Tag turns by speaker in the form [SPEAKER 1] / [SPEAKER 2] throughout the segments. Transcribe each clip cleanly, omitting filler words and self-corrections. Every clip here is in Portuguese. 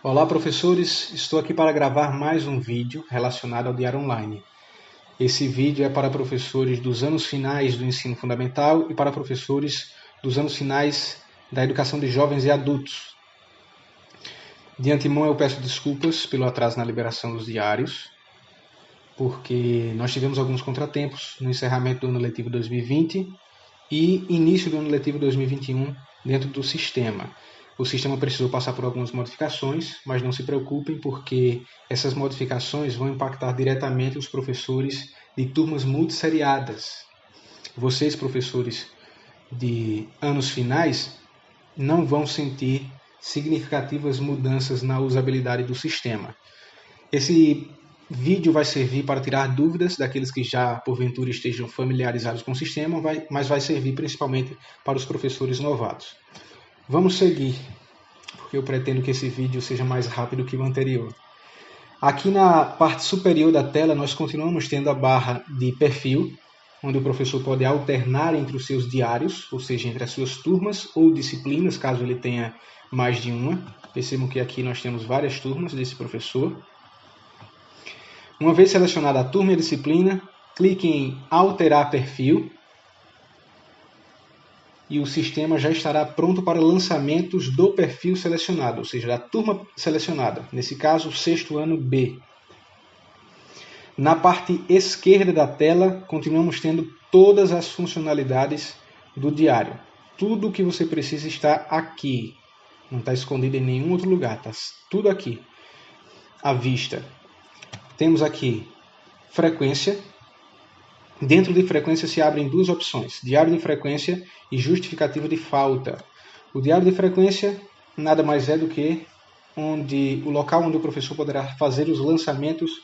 [SPEAKER 1] Olá, professores! Estou aqui para gravar mais um vídeo relacionado ao Diário Online. Esse vídeo é para professores dos anos finais do ensino fundamental e para professores dos anos finais da educação de jovens e adultos. De antemão, eu peço desculpas pelo atraso na liberação dos diários, porque nós tivemos alguns contratempos no encerramento do ano letivo 2020 e início do ano letivo 2021 dentro do sistema. O sistema precisou passar por algumas modificações, mas não se preocupem porque essas modificações vão impactar diretamente os professores de turmas multisseriadas. Vocês, professores de anos finais, não vão sentir significativas mudanças na usabilidade do sistema. Esse vídeo vai servir para tirar dúvidas daqueles que já, porventura, estejam familiarizados com o sistema, mas vai servir principalmente para os professores novatos. Vamos seguir, porque eu pretendo que esse vídeo seja mais rápido que o anterior. Aqui na parte superior da tela, nós continuamos tendo a barra de perfil, onde o professor pode alternar entre os seus diários, ou seja, entre as suas turmas ou disciplinas, caso ele tenha mais de uma. Percebam que aqui nós temos várias turmas desse professor. Uma vez selecionada a turma e a disciplina, clique em Alterar perfil e o sistema já estará pronto para lançamentos do perfil selecionado, ou seja, da turma selecionada, nesse caso, o sexto ano B. Na parte esquerda da tela, continuamos tendo todas as funcionalidades do diário. Tudo o que você precisa está aqui, não está escondido em nenhum outro lugar, está tudo aqui, à vista. Temos aqui frequência. Dentro de frequência se abrem duas opções, diário de frequência e justificativa de falta. O diário de frequência nada mais é do que o local onde o professor poderá fazer os lançamentos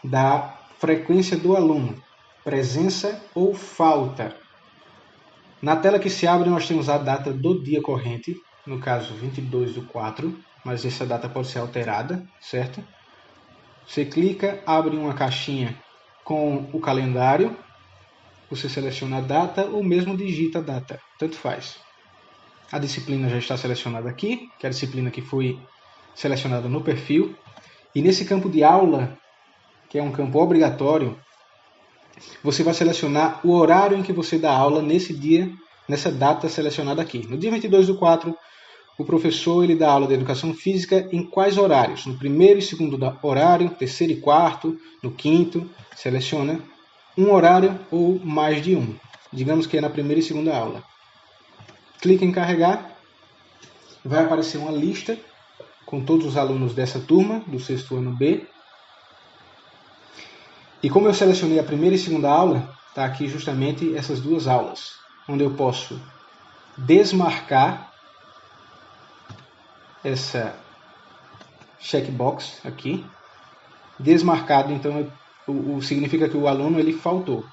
[SPEAKER 1] da frequência do aluno, presença ou falta. Na tela que se abre nós temos a data do dia corrente, no caso 22/4, mas essa data pode ser alterada, certo? Você clica, abre uma caixinha com o calendário, você seleciona a data ou mesmo digita a data, tanto faz. A disciplina já está selecionada aqui, que é a disciplina que foi selecionada no perfil. E nesse campo de aula, que é um campo obrigatório, você vai selecionar o horário em que você dá aula nesse dia, nessa data selecionada aqui. No dia 22/4, o professor ele dá aula de educação física em quais horários? No primeiro e segundo horário, terceiro e quarto, no quinto, seleciona um horário ou mais de um. Digamos que é na primeira e segunda aula. Clique em carregar, vai aparecer uma lista com todos os alunos dessa turma, do sexto ano B. E como eu selecionei a primeira e segunda aula, está aqui justamente essas duas aulas, onde eu posso desmarcar essa checkbox aqui. Desmarcado, então, significa que o aluno ele faltou.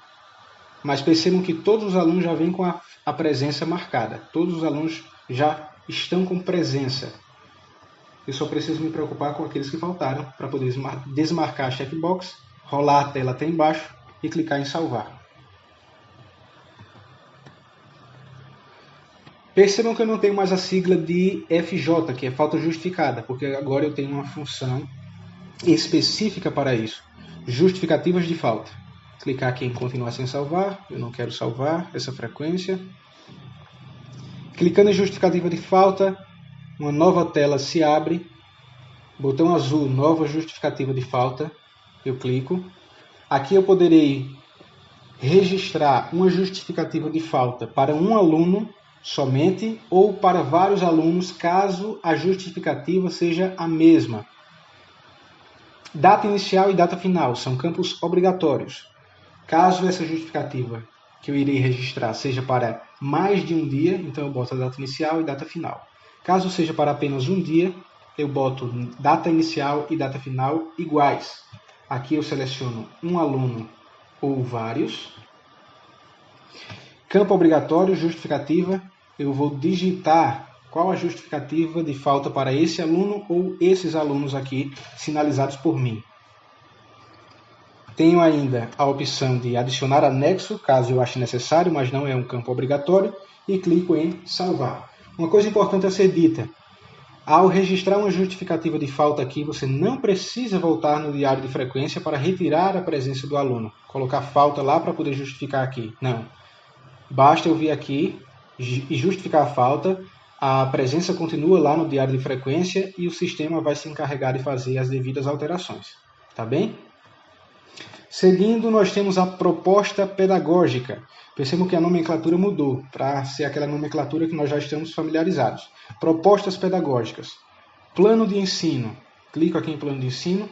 [SPEAKER 1] Mas percebam que todos os alunos já vêm com a presença marcada. Todos os alunos já estão com presença. Eu só preciso me preocupar com aqueles que faltaram para poder desmarcar a checkbox, rolar a tela até embaixo e clicar em salvar. Percebam que eu não tenho mais a sigla de FJ, que é falta justificada, porque agora eu tenho uma função específica para isso. Justificativas de falta. Clicar aqui em continuar sem salvar. Eu não quero salvar essa frequência. Clicando em justificativa de falta, uma nova tela se abre. Botão azul, nova justificativa de falta. Eu clico. Aqui eu poderei registrar uma justificativa de falta para um aluno somente ou para vários alunos, caso a justificativa seja a mesma. Data inicial e data final são campos obrigatórios. Caso essa justificativa que eu irei registrar seja para mais de um dia, então eu boto a data inicial e data final. Caso seja para apenas um dia, eu boto data inicial e data final iguais. Aqui eu seleciono um aluno ou vários. Campo obrigatório, justificativa, eu vou digitar qual a justificativa de falta para esse aluno ou esses alunos aqui sinalizados por mim. Tenho ainda a opção de adicionar anexo, caso eu ache necessário, mas não é um campo obrigatório, e clico em salvar. Uma coisa importante a ser dita, Ao registrar uma justificativa de falta aqui, você não precisa voltar no diário de frequência para retirar a presença do aluno, colocar falta lá para poder justificar aqui. Não. Basta eu vir aqui e justificar a falta, a presença continua lá no diário de frequência e o sistema vai se encarregar de fazer as devidas alterações. Tá bem? Seguindo, nós temos a proposta pedagógica. Percebam que a nomenclatura mudou para ser aquela nomenclatura que nós já estamos familiarizados. Propostas pedagógicas. Plano de ensino. Clico aqui em plano de ensino.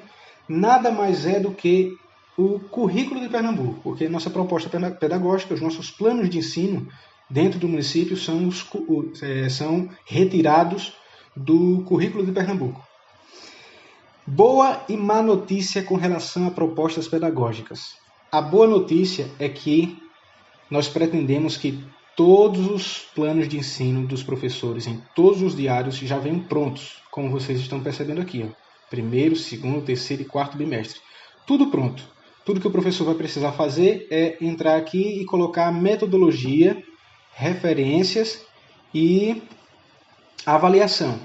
[SPEAKER 1] Nada mais é do que o currículo de Pernambuco, porque nossa proposta pedagógica, os nossos planos de ensino dentro do município são retirados do currículo de Pernambuco. Boa e má notícia com relação a propostas pedagógicas. A boa notícia é que nós pretendemos que todos os planos de ensino dos professores em todos os diários já venham prontos, como vocês estão percebendo aqui. Primeiro, segundo, terceiro e quarto bimestre. Tudo pronto. Tudo que o professor vai precisar fazer é entrar aqui e colocar metodologia, referências e avaliação.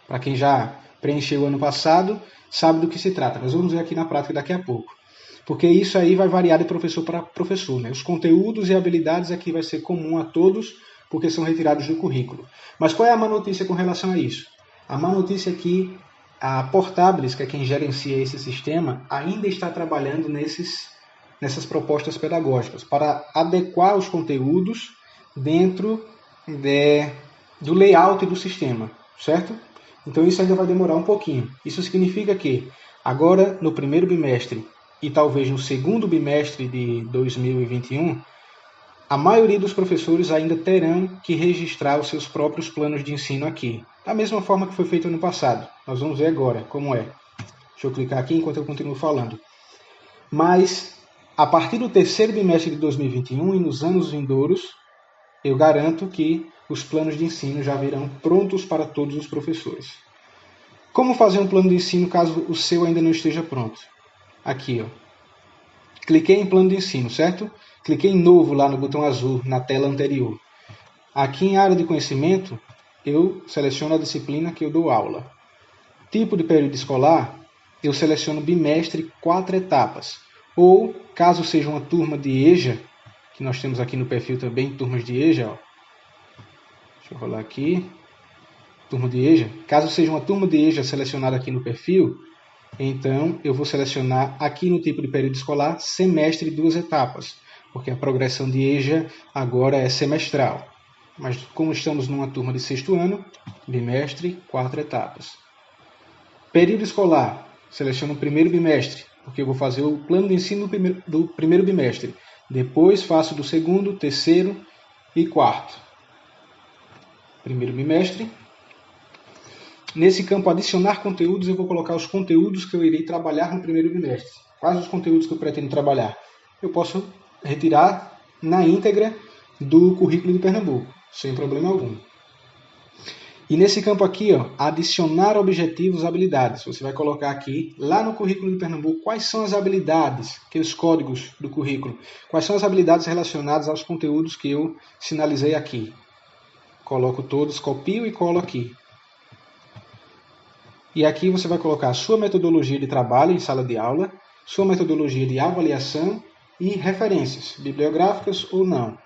[SPEAKER 1] Para quem já preencheu o ano passado, sabe do que se trata. Nós vamos ver aqui na prática daqui a pouco. Porque isso aí vai variar de professor para professor. Né? Os conteúdos e habilidades aqui vai ser comum a todos, porque são retirados do currículo. Mas qual é a má notícia com relação a isso? A má notícia é que a Portables, que é quem gerencia esse sistema, ainda está trabalhando nessas propostas pedagógicas, para adequar os conteúdos dentro do layout do sistema, certo? Então isso ainda vai demorar um pouquinho. Isso significa que agora no primeiro bimestre e talvez no segundo bimestre de 2021, a maioria dos professores ainda terão que registrar os seus próprios planos de ensino aqui. Da mesma forma que foi feito ano passado. Nós vamos ver agora como é. Deixa eu clicar aqui enquanto eu continuo falando. Mas a partir do terceiro bimestre de 2021 e nos anos vindouros, eu garanto que os planos de ensino já virão prontos para todos os professores. Como fazer um plano de ensino caso o seu ainda não esteja pronto? Aqui, ó. Cliquei em plano de ensino, certo? Cliquei em novo lá no botão azul na tela anterior. Aqui em área de conhecimento, eu seleciono a disciplina que eu dou aula. Tipo de período escolar, eu seleciono bimestre 4 etapas. Ou, caso seja uma turma de EJA, que nós temos aqui no perfil também, turmas de EJA, ó. Deixa eu rolar aqui. Turma de EJA. Caso seja uma turma de EJA selecionada aqui no perfil, então eu vou selecionar aqui no tipo de período escolar semestre 2 etapas, porque a progressão de EJA agora é semestral. Mas como estamos numa turma de sexto ano, bimestre 4 etapas. Período escolar, seleciono o primeiro bimestre, porque eu vou fazer o plano de ensino do primeiro bimestre. Depois faço do segundo, terceiro e quarto. Primeiro bimestre. Nesse campo adicionar conteúdos, eu vou colocar os conteúdos que eu irei trabalhar no primeiro bimestre. Quais os conteúdos que eu pretendo trabalhar? Eu posso retirar na íntegra do currículo de Pernambuco, sem problema algum. E nesse campo aqui, ó, adicionar objetivos, habilidades. Você vai colocar aqui, lá no currículo de Pernambuco, quais são as habilidades, aqueles códigos do currículo. Quais são as habilidades relacionadas aos conteúdos que eu sinalizei aqui. Coloco todos, copio e colo aqui. E aqui você vai colocar a sua metodologia de trabalho em sala de aula, sua metodologia de avaliação e referências, bibliográficas ou não.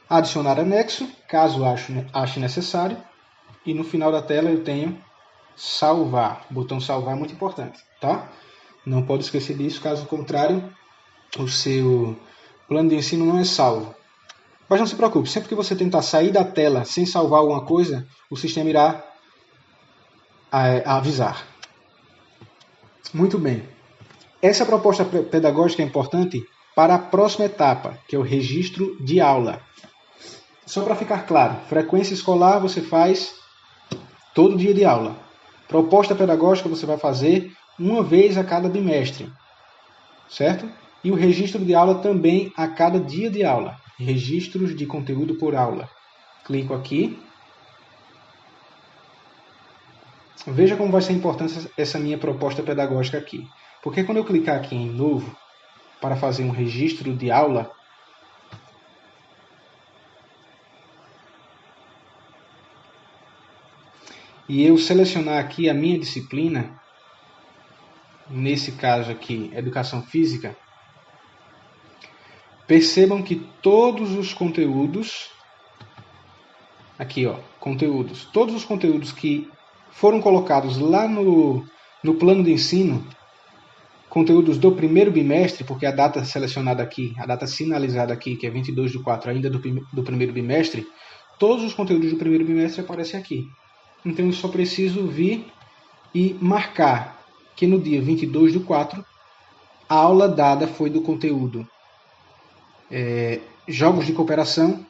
[SPEAKER 1] Adicionar anexo, caso ache necessário. E no final da tela eu tenho salvar. O botão salvar é muito importante, tá? Não pode esquecer disso, caso contrário, o seu plano de ensino não é salvo. Mas não se preocupe, sempre que você tentar sair da tela sem salvar alguma coisa, o sistema irá avisar. Muito bem. Essa proposta pedagógica é importante para a próxima etapa, que é o registro de aula. Só para ficar claro, frequência escolar você faz todo dia de aula. Proposta pedagógica você vai fazer uma vez a cada bimestre, certo? E o registro de aula também a cada dia de aula. Registros de conteúdo por aula. Clico aqui. Veja como vai ser importante essa minha proposta pedagógica aqui. Porque quando eu clicar aqui em novo, para fazer um registro de aula, e eu selecionar aqui a minha disciplina, nesse caso aqui, Educação Física, percebam que todos os conteúdos, aqui ó, conteúdos, todos os conteúdos que foram colocados lá no plano de ensino, conteúdos do primeiro bimestre, porque a data selecionada aqui, a data sinalizada aqui, que é 22/4, ainda do primeiro bimestre, todos os conteúdos do primeiro bimestre aparecem aqui. Então eu só preciso vir e marcar que no dia 22/4, a aula dada foi do conteúdo jogos de cooperação,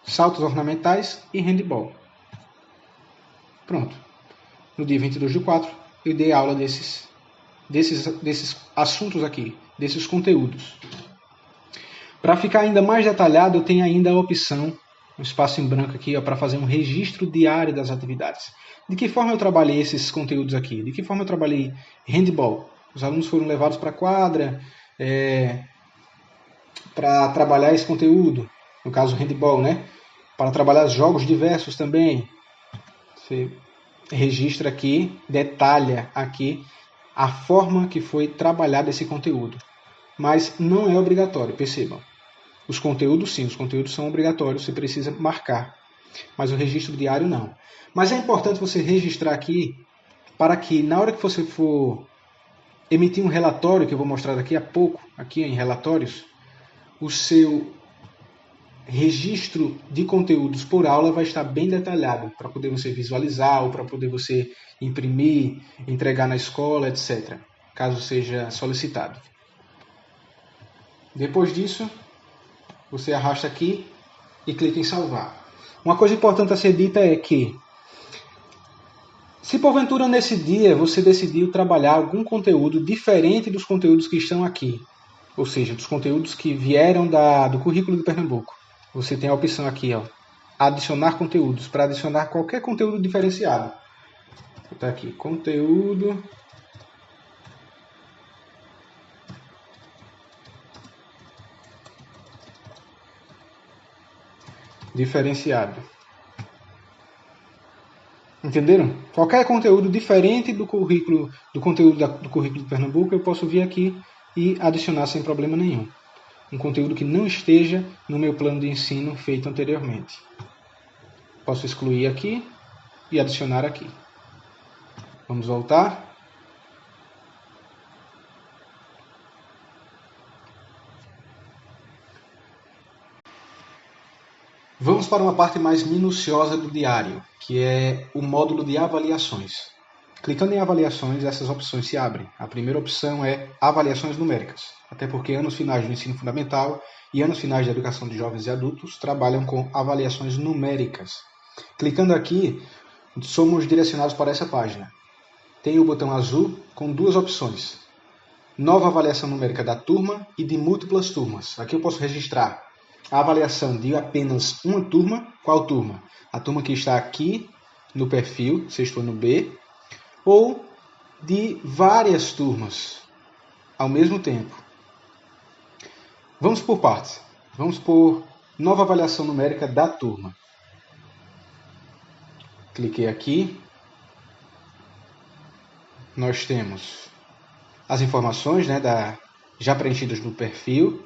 [SPEAKER 1] saltos ornamentais e handball. Pronto. No dia 22/4, eu dei aula desses assuntos aqui, desses conteúdos. Para ficar ainda mais detalhado, eu tenho ainda a opção, um espaço em branco aqui, para fazer um registro diário das atividades. De que forma eu trabalhei esses conteúdos aqui? De que forma eu trabalhei handball? Os alunos foram levados para a quadra para trabalhar esse conteúdo, no caso handball, né? Para trabalhar jogos diversos também. Você registra aqui, detalha aqui a forma que foi trabalhado esse conteúdo. Mas não é obrigatório, percebam. Os conteúdos sim, os conteúdos são obrigatórios, você precisa marcar. Mas o registro diário não. Mas é importante você registrar aqui para que na hora que você for emitir um relatório, que eu vou mostrar daqui a pouco, aqui em relatórios, o seu registro de conteúdos por aula vai estar bem detalhado, para poder você visualizar ou para poder você imprimir, entregar na escola, etc., caso seja solicitado. Depois disso, você arrasta aqui e clica em salvar. Uma coisa importante a ser dita é que, se porventura nesse dia você decidiu trabalhar algum conteúdo diferente dos conteúdos que estão aqui, ou seja, dos conteúdos que vieram do currículo de Pernambuco, você tem a opção aqui, ó, adicionar conteúdos, para adicionar qualquer conteúdo diferenciado. Vou botar aqui, conteúdo diferenciado. Entenderam? Qualquer conteúdo diferente do conteúdo do currículo de Pernambuco, eu posso vir aqui e adicionar sem problema nenhum. Um conteúdo que não esteja no meu plano de ensino feito anteriormente. Posso excluir aqui e adicionar aqui. Vamos voltar. Vamos para uma parte mais minuciosa do diário, que é o módulo de avaliações. Clicando em avaliações, essas opções se abrem. A primeira opção é avaliações numéricas, até porque anos finais do ensino fundamental e anos finais da educação de jovens e adultos trabalham com avaliações numéricas. Clicando aqui, somos direcionados para essa página. Tem o botão azul com duas opções. Nova avaliação numérica da turma e de múltiplas turmas. Aqui eu posso registrar a avaliação de apenas uma turma. Qual turma? A turma que está aqui no perfil, sexto ano B, ou de várias turmas ao mesmo tempo. Vamos por partes. Vamos por nova avaliação numérica da turma. Cliquei aqui. Nós temos as informações, né, já preenchidas no perfil,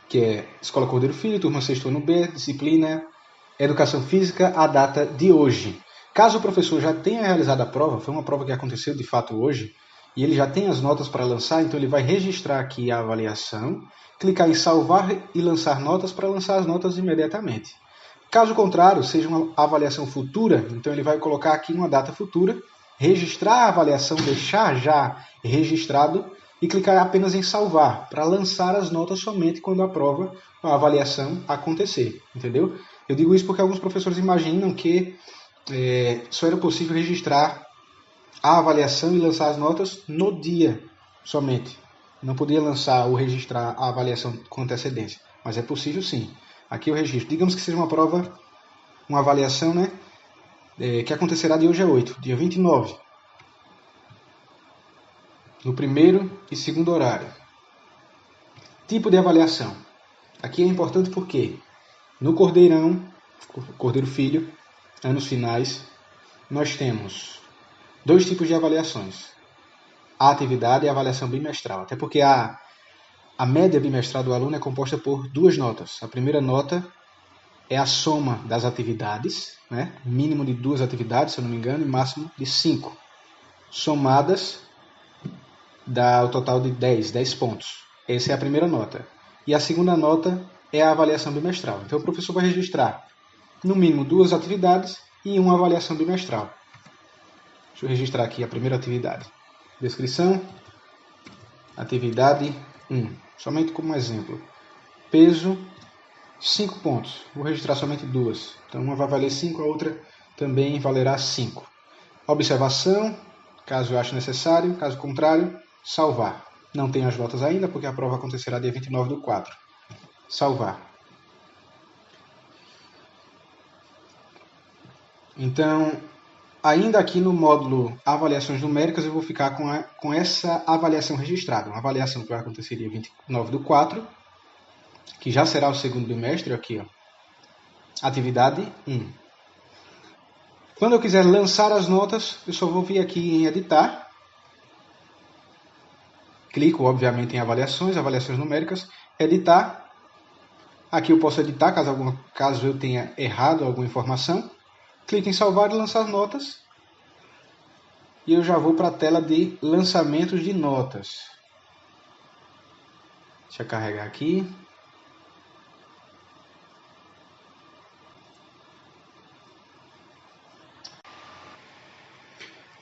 [SPEAKER 1] que é Escola Cordeiro Filho, turma sexto ano B, disciplina Educação Física, a data de hoje. Caso o professor já tenha realizado a prova, foi uma prova que aconteceu de fato hoje, e ele já tem as notas para lançar, então ele vai registrar aqui a avaliação, clicar em salvar e lançar notas para lançar as notas imediatamente. Caso contrário, seja uma avaliação futura, então ele vai colocar aqui uma data futura, registrar a avaliação, deixar já registrado e clicar apenas em salvar, para lançar as notas somente quando a prova, a avaliação acontecer, entendeu? Eu digo isso porque alguns professores imaginam que só era possível registrar a avaliação e lançar as notas no dia somente. Não podia lançar ou registrar a avaliação com antecedência, mas é possível sim. Aqui eu registro. Digamos que seja uma prova, uma avaliação, né, que acontecerá de hoje a 8, dia 29, no primeiro e segundo horário. Tipo de avaliação. Aqui é importante porque no Cordeiro Filho, anos finais, nós temos dois tipos de avaliações. A atividade e a avaliação bimestral. Até porque a média bimestral do aluno é composta por duas notas. A primeira nota é a soma das atividades, né? Mínimo de 2 atividades, se eu não me engano, e máximo de 5. Somadas dá o total de 10 pontos. Essa é a primeira nota. E a segunda nota é a avaliação bimestral. Então o professor vai registrar, no mínimo, 2 atividades e uma avaliação bimestral. Deixa eu registrar aqui a primeira atividade. Descrição, atividade 1. Somente como exemplo. Peso, 5 pontos. Vou registrar somente 2. Então uma vai valer 5, a outra também valerá 5. Observação, caso eu ache necessário. Caso contrário, salvar. Não tenho as notas ainda, porque a prova acontecerá dia 29/4. Salvar. Então, ainda aqui no módulo Avaliações Numéricas, eu vou ficar com essa avaliação registrada. Uma avaliação que vai acontecer dia 29/4, que já será o segundo bimestre, aqui, ó. Atividade 1. Quando eu quiser lançar as notas, eu só vou vir aqui em editar. Clico, obviamente, em avaliações numéricas, editar. Aqui eu posso editar caso eu tenha errado alguma informação. Clico em salvar e lançar notas. E eu já vou para a tela de lançamentos de notas. Deixa eu carregar aqui.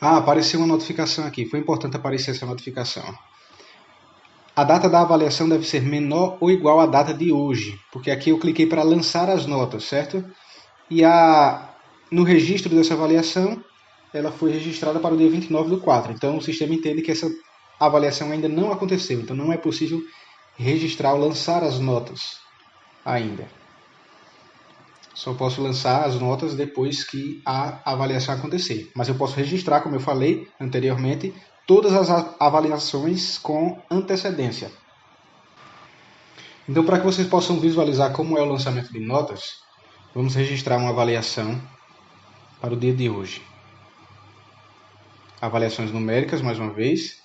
[SPEAKER 1] Apareceu uma notificação aqui. Foi importante aparecer essa notificação. A data da avaliação deve ser menor ou igual à data de hoje, porque aqui eu cliquei para lançar as notas, certo? E no registro dessa avaliação, ela foi registrada para o dia 29/4. Então o sistema entende que essa avaliação ainda não aconteceu. Então não é possível registrar ou lançar as notas ainda. Só posso lançar as notas depois que a avaliação acontecer. Mas eu posso registrar, como eu falei anteriormente, todas as avaliações com antecedência. Então, para que vocês possam visualizar como é o lançamento de notas, vamos registrar uma avaliação para o dia de hoje. Avaliações numéricas, mais uma vez.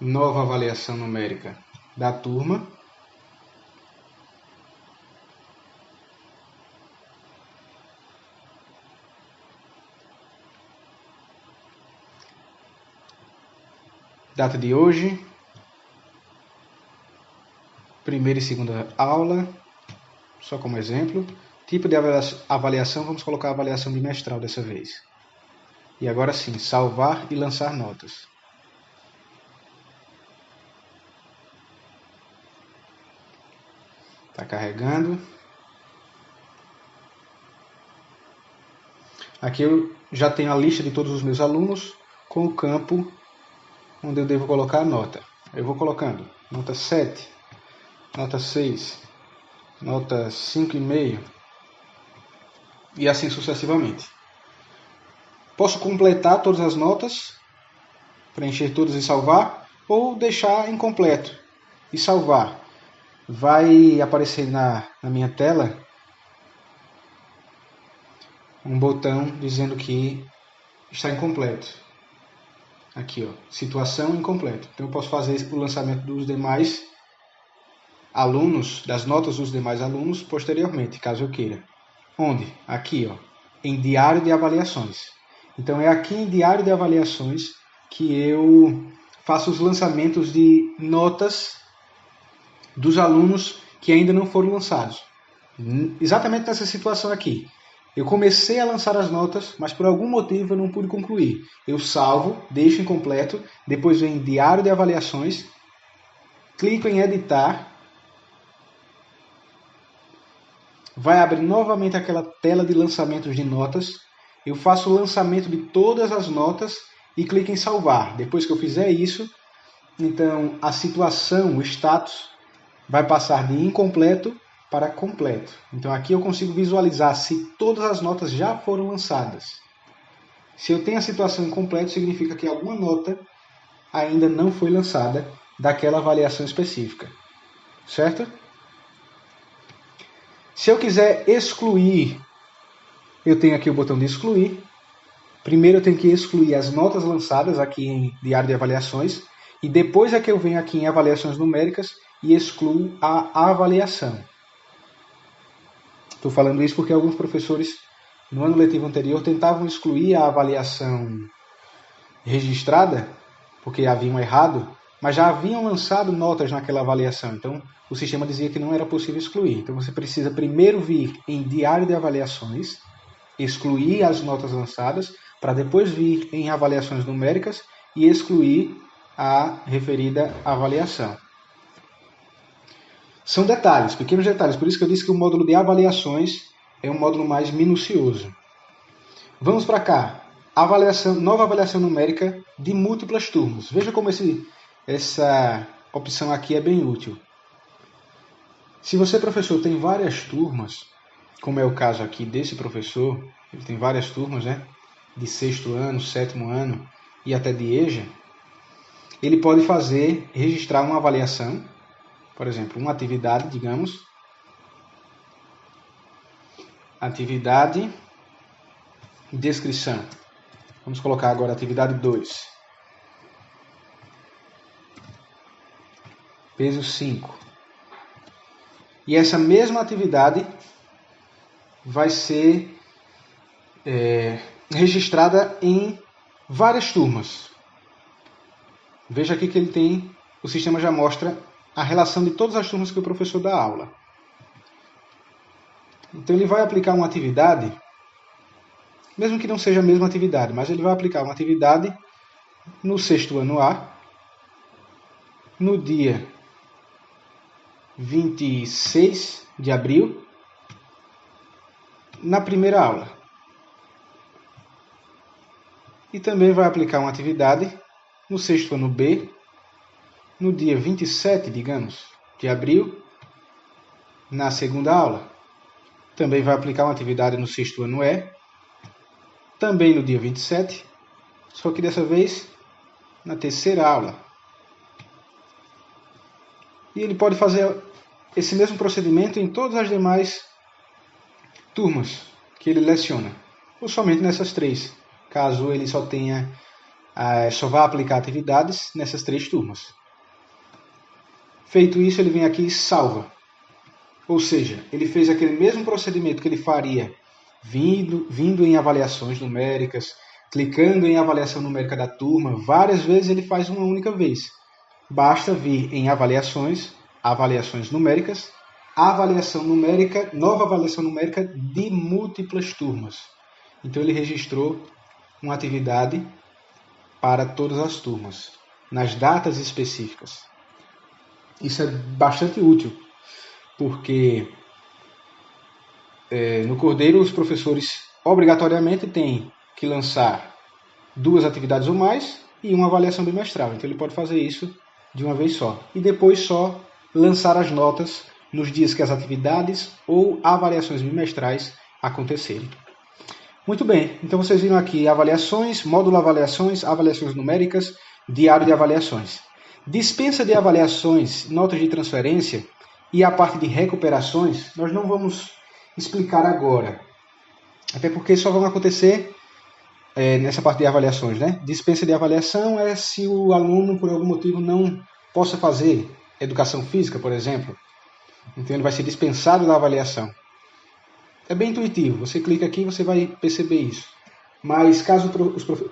[SPEAKER 1] Nova avaliação numérica da turma. Data de hoje. Primeira e segunda aula. Só como exemplo. Tipo de avaliação, vamos colocar a avaliação bimestral dessa vez. E agora sim, salvar e lançar notas. Está carregando. Aqui eu já tenho a lista de todos os meus alunos com o campo onde eu devo colocar a nota. Eu vou colocando nota 7, nota 6, nota 5,5 e assim sucessivamente. Posso completar todas as notas, preencher todas e salvar, ou deixar incompleto e salvar. Vai aparecer na minha tela um botão dizendo que está incompleto. Aqui, ó, situação incompleta. Então eu posso fazer o lançamento dos demais alunos, das notas dos demais alunos posteriormente, caso eu queira. Onde? Aqui, ó, em diário de avaliações. Então é aqui em diário de avaliações que eu faço os lançamentos de notas dos alunos que ainda não foram lançados. Exatamente nessa situação aqui. Eu comecei a lançar as notas, mas por algum motivo eu não pude concluir. Eu salvo, deixo incompleto, depois venho em diário de avaliações, clico em editar, vai abrir novamente aquela tela de lançamentos de notas, eu faço o lançamento de todas as notas e clico em salvar. Depois que eu fizer isso, então a situação, o status, vai passar de incompleto para completo. Então aqui eu consigo visualizar se todas as notas já foram lançadas. Se eu tenho a situação incompleta, significa que alguma nota ainda não foi lançada daquela avaliação específica. Certo? Se eu quiser excluir Eu tenho aqui o botão de excluir. Primeiro eu tenho que excluir as notas lançadas aqui em diário de avaliações e depois é que eu venho aqui em avaliações numéricas e excluo a avaliação. Estou falando isso porque alguns professores no ano letivo anterior tentavam excluir a avaliação registrada, porque haviam errado, mas já haviam lançado notas naquela avaliação. Então, o sistema dizia que não era possível excluir. Então, você precisa primeiro vir em diário de avaliações, excluir as notas lançadas, para depois vir em avaliações numéricas e excluir a referida avaliação. São detalhes, pequenos detalhes, por isso que eu disse que o módulo de avaliações é um módulo mais minucioso. Vamos para cá. Nova avaliação numérica de múltiplas turmas. Veja como essa opção aqui é bem útil. Se você, professor, tem várias turmas, como é o caso aqui desse professor, ele tem várias turmas, né? De 6º ano, 7º ano e até de EJA, ele pode registrar uma avaliação, por exemplo, uma atividade, digamos, atividade, descrição. Vamos colocar agora a atividade 2. Peso 5. E essa mesma atividade vai ser registrada em várias turmas. Veja aqui que o sistema já mostra a relação de todas as turmas que o professor dá aula. Então ele vai aplicar uma atividade, mesmo que não seja a mesma atividade, mas ele vai aplicar uma atividade no 6º ano A, no dia 26 de abril, na primeira aula. E também vai aplicar uma atividade no 6º ano B, no dia 27, digamos, de abril, na segunda aula. Também vai aplicar uma atividade no 6º ano E, também no dia 27, só que dessa vez na terceira aula. E ele pode fazer esse mesmo procedimento em todas as demais turmas que ele leciona, ou somente nessas 3, caso ele só vá aplicar atividades nessas 3 turmas. Feito isso, ele vem aqui e salva. Ou seja, ele fez aquele mesmo procedimento que ele faria vindo em avaliações numéricas, clicando em avaliação numérica da turma, várias vezes ele faz uma única vez. Basta vir em avaliações numéricas, nova avaliação numérica de múltiplas turmas. Então ele registrou uma atividade para todas as turmas, nas datas específicas. Isso é bastante útil, porque no Cordeiro os professores obrigatoriamente têm que lançar 2 atividades ou mais e uma avaliação bimestral. Então ele pode fazer isso de uma vez só. E depois só lançar as notas nos dias que as atividades ou avaliações bimestrais acontecerem. Muito bem, então vocês viram aqui avaliações, módulo avaliações, avaliações numéricas, diário de avaliações. Dispensa de avaliações, notas de transferência e a parte de recuperações, nós não vamos explicar agora. Até porque só vão acontecer nessa parte de avaliações, né? Dispensa de avaliação é se o aluno, por algum motivo, não possa fazer educação física, por exemplo. Então ele vai ser dispensado da avaliação. É bem intuitivo, você clica aqui e você vai perceber isso. Mas caso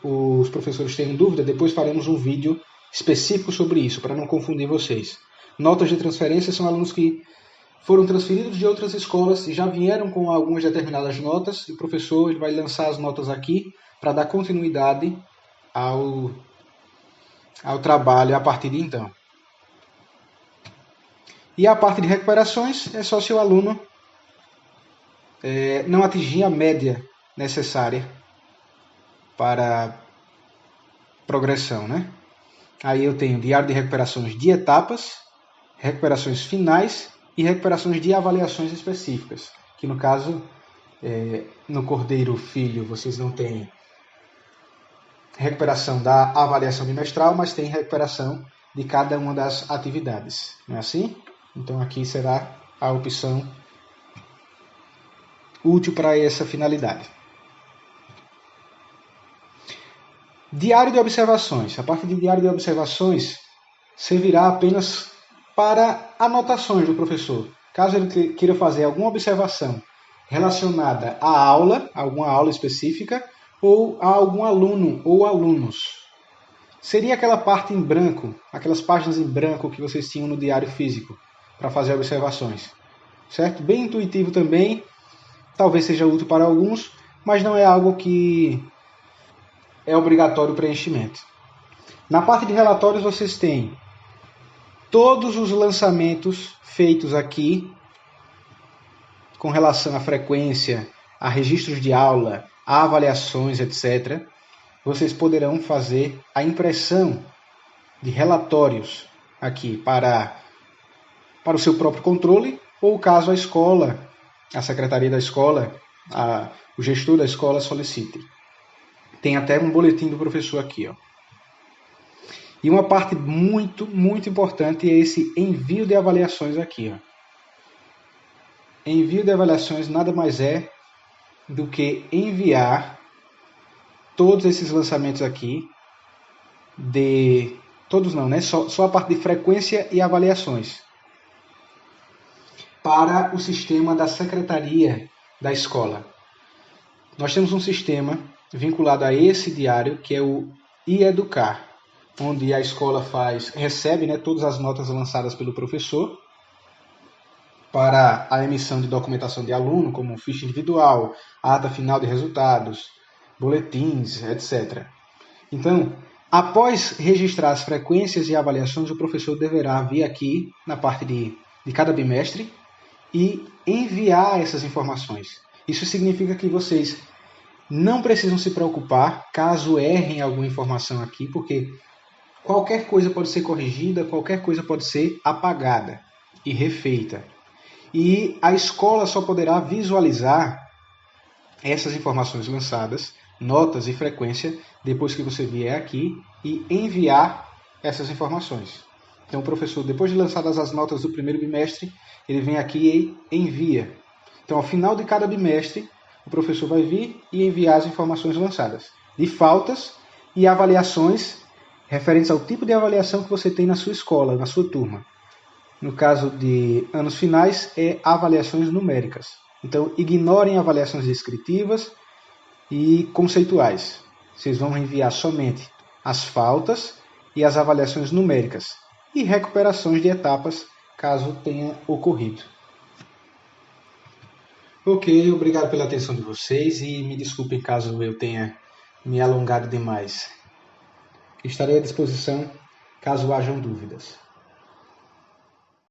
[SPEAKER 1] os professores tenham dúvida, depois faremos um vídeo específico sobre isso, para não confundir vocês. Notas de transferência são alunos que foram transferidos de outras escolas e já vieram com algumas determinadas notas, e o professor ele vai lançar as notas aqui para dar continuidade ao trabalho a partir de então. E a parte de recuperações é só se o aluno não atingir a média necessária para progressão, né? Aí eu tenho diário de recuperações de etapas, recuperações finais e recuperações de avaliações específicas, que no caso, no Cordeiro Filho, vocês não têm recuperação da avaliação bimestral, mas tem recuperação de cada uma das atividades. Não é assim? Então aqui será a opção útil para essa finalidade. Diário de observações. A parte de diário de observações servirá apenas para anotações do professor. Caso ele queira fazer alguma observação relacionada à aula, alguma aula específica, ou a algum aluno ou alunos. Seria aquela parte em branco, aquelas páginas em branco que vocês tinham no diário físico, para fazer observações. Certo? Bem intuitivo também, talvez seja útil para alguns, mas não é algo que é obrigatório o preenchimento. Na parte de relatórios vocês têm todos os lançamentos feitos aqui com relação à frequência, a registros de aula, a avaliações, etc. Vocês poderão fazer a impressão de relatórios aqui para o seu próprio controle, ou caso a escola, a secretaria da escola, o gestor da escola solicite. Tem até um boletim do professor aqui, ó. E uma parte muito, muito importante é esse envio de avaliações aqui, ó. Envio de avaliações nada mais é do que enviar todos esses lançamentos aqui, todos não, né? Só a parte de frequência e avaliações, para o sistema da secretaria da escola. Nós temos um sistema vinculado a esse diário, que é o iEducar, onde a escola recebe, né, todas as notas lançadas pelo professor para a emissão de documentação de aluno, como ficha individual, ata final de resultados, boletins, etc. Então, após registrar as frequências e avaliações, o professor deverá vir aqui na parte de cada bimestre e enviar essas informações. Isso significa que vocês não precisam se preocupar caso errem alguma informação aqui, porque qualquer coisa pode ser corrigida, qualquer coisa pode ser apagada e refeita. E a escola só poderá visualizar essas informações lançadas, notas e frequência, depois que você vier aqui e enviar essas informações. Então o professor, depois de lançadas as notas do primeiro bimestre, ele vem aqui e envia. Então ao final de cada bimestre, o professor vai vir e enviar as informações lançadas de faltas e avaliações referentes ao tipo de avaliação que você tem na sua escola, na sua turma. No caso de anos finais, é avaliações numéricas. Então, ignorem avaliações descritivas e conceituais. Vocês vão enviar somente as faltas e as avaliações numéricas e recuperações de etapas, caso tenha ocorrido. Ok, obrigado pela atenção de vocês e me desculpem caso eu tenha me alongado demais. Estarei à disposição caso hajam dúvidas.